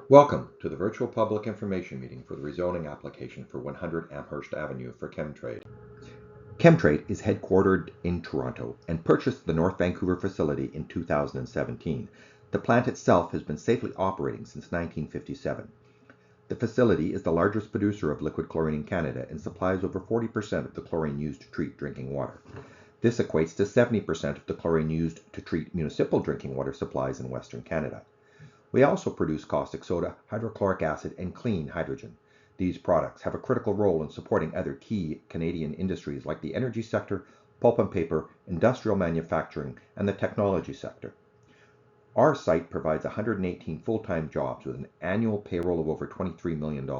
Welcome to the virtual public information meeting for the rezoning application for 100 Amherst Avenue for Chemtrade. Chemtrade is headquartered in Toronto and purchased the North Vancouver facility in 2017. The plant itself has been safely operating since 1957. The facility is the largest producer of liquid chlorine in Canada and supplies over 40% of the chlorine used to treat drinking water. This equates to 70% of the chlorine used to treat municipal drinking water supplies in Western Canada. We also produce caustic soda, hydrochloric acid, and clean hydrogen. These products have a critical role in supporting other key Canadian industries like the energy sector, pulp and paper, industrial manufacturing, and the technology sector. Our site provides 118 full-time jobs with an annual payroll of over $23 million.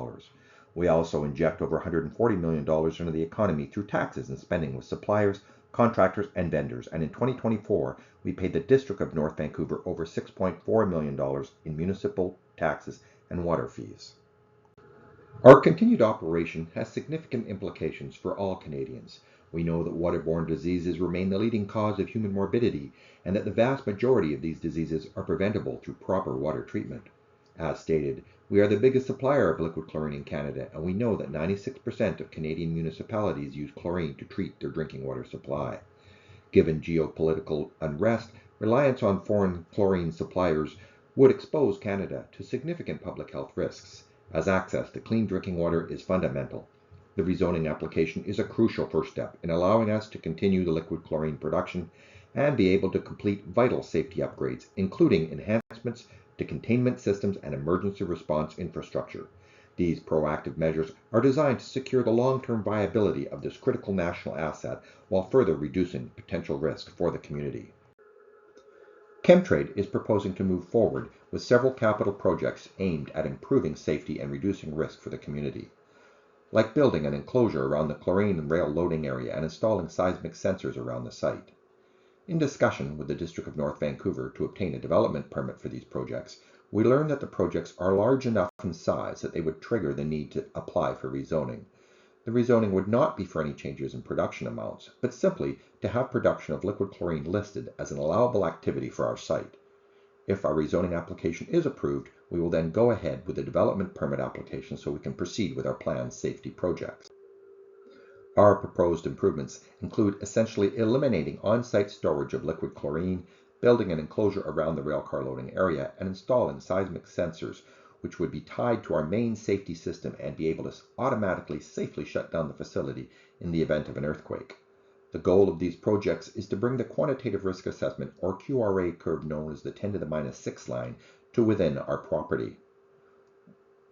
We also inject over $140 million into the economy through taxes and spending with suppliers, contractors, and vendors, and in 2024, we paid the District of North Vancouver over $6.4 million in municipal taxes and water fees. Our continued operation has significant implications for all Canadians. We know that waterborne diseases remain the leading cause of human morbidity, and that the vast majority of these diseases are preventable through proper water treatment. As stated, we are the biggest supplier of liquid chlorine in Canada, and we know that 96% of Canadian municipalities use chlorine to treat their drinking water supply. Given geopolitical unrest, reliance on foreign chlorine suppliers would expose Canada to significant public health risks, as access to clean drinking water is fundamental. The rezoning application is a crucial first step in allowing us to continue the liquid chlorine production and be able to complete vital safety upgrades, including enhancements to containment systems and emergency response infrastructure. These proactive measures are designed to secure the long-term viability of this critical national asset while further reducing potential risk for the community. Chemtrade is proposing to move forward with several capital projects aimed at improving safety and reducing risk for the community, like building an enclosure around the chlorine and rail loading area and installing seismic sensors around the site. In discussion with the District of North Vancouver to obtain a development permit for these projects, we learned that the projects are large enough in size that they would trigger the need to apply for rezoning. The rezoning would not be for any changes in production amounts, but simply to have production of liquid chlorine listed as an allowable activity for our site. If our rezoning application is approved, we will then go ahead with the development permit application so we can proceed with our planned safety projects. Our proposed improvements include essentially eliminating on-site storage of liquid chlorine, building an enclosure around the railcar loading area, and installing seismic sensors, which would be tied to our main safety system and be able to automatically safely shut down the facility in the event of an earthquake. The goal of these projects is to bring the quantitative risk assessment, or QRA curve known as the 10 to the minus 6 line, to within our property.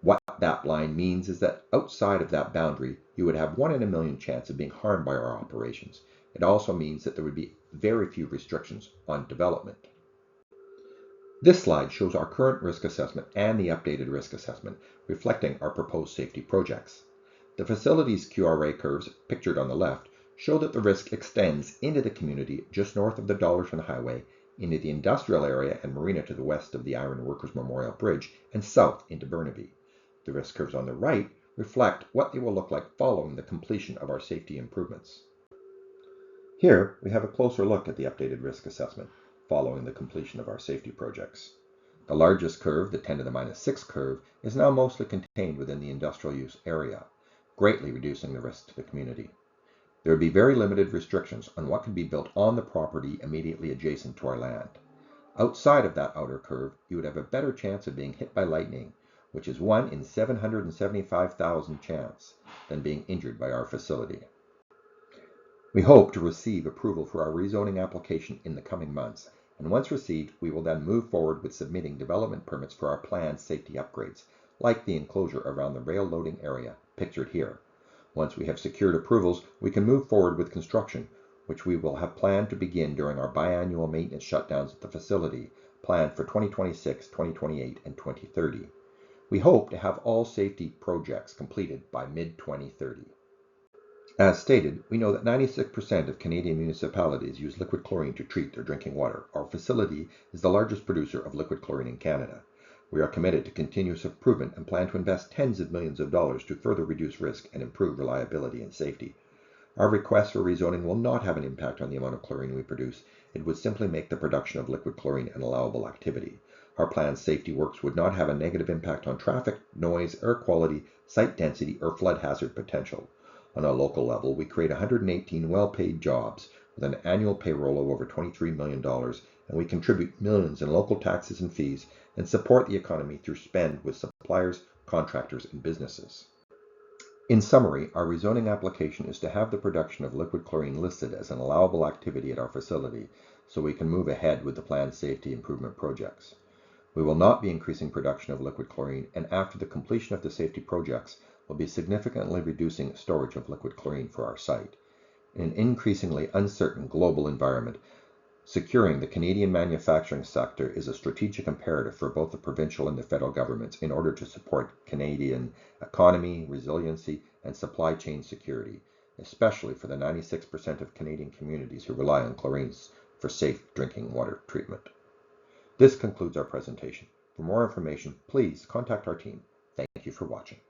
What that line means is that outside of that boundary, you would have 1 in a million chance of being harmed by our operations. It also means that there would be very few restrictions on development. This slide shows our current risk assessment and the updated risk assessment, reflecting our proposed safety projects. The facility's QRA curves, pictured on the left, show that the risk extends into the community just north of the Dollarton Highway, into the industrial area and marina to the west of the Iron Workers Memorial Bridge, and south into Burnaby. The risk curves on the right reflect what they will look like following the completion of our safety improvements. Here, we have a closer look at the updated risk assessment following the completion of our safety projects. The largest curve, the 10 to the minus 6 curve, is now mostly contained within the industrial use area, greatly reducing the risk to the community. There would be very limited restrictions on what can be built on the property immediately adjacent to our land. Outside of that outer curve, you would have a better chance of being hit by lightning, which is 1 in 775,000 chance, than being injured by our facility. We hope to receive approval for our rezoning application in the coming months, and once received, we will then move forward with submitting development permits for our planned safety upgrades, like the enclosure around the rail loading area, pictured here. Once we have secured approvals, we can move forward with construction, which we will have planned to begin during our biannual maintenance shutdowns at the facility, planned for 2026, 2028, and 2030. We hope to have all safety projects completed by mid-2030. As stated, we know that 96% of Canadian municipalities use liquid chlorine to treat their drinking water. Our facility is the largest producer of liquid chlorine in Canada. We are committed to continuous improvement and plan to invest tens of millions of dollars to further reduce risk and improve reliability and safety. Our request for rezoning will not have an impact on the amount of chlorine we produce. It would simply make the production of liquid chlorine an allowable activity. Our planned safety works would not have a negative impact on traffic, noise, air quality, site density, or flood hazard potential. On a local level, we create 118 well-paid jobs with an annual payroll of over $23 million, and we contribute millions in local taxes and fees and support the economy through spend with suppliers, contractors, and businesses. In summary, our rezoning application is to have the production of liquid chlorine listed as an allowable activity at our facility so we can move ahead with the planned safety improvement projects. We will not be increasing production of liquid chlorine, and after the completion of the safety projects, will be significantly reducing storage of liquid chlorine for our site. In an increasingly uncertain global environment, securing the Canadian manufacturing sector is a strategic imperative for both the provincial and the federal governments in order to support Canadian economy, resiliency, and supply chain security, especially for the 96% of Canadian communities who rely on chlorines for safe drinking water treatment. This concludes our presentation. For more information, please contact our team. Thank you for watching.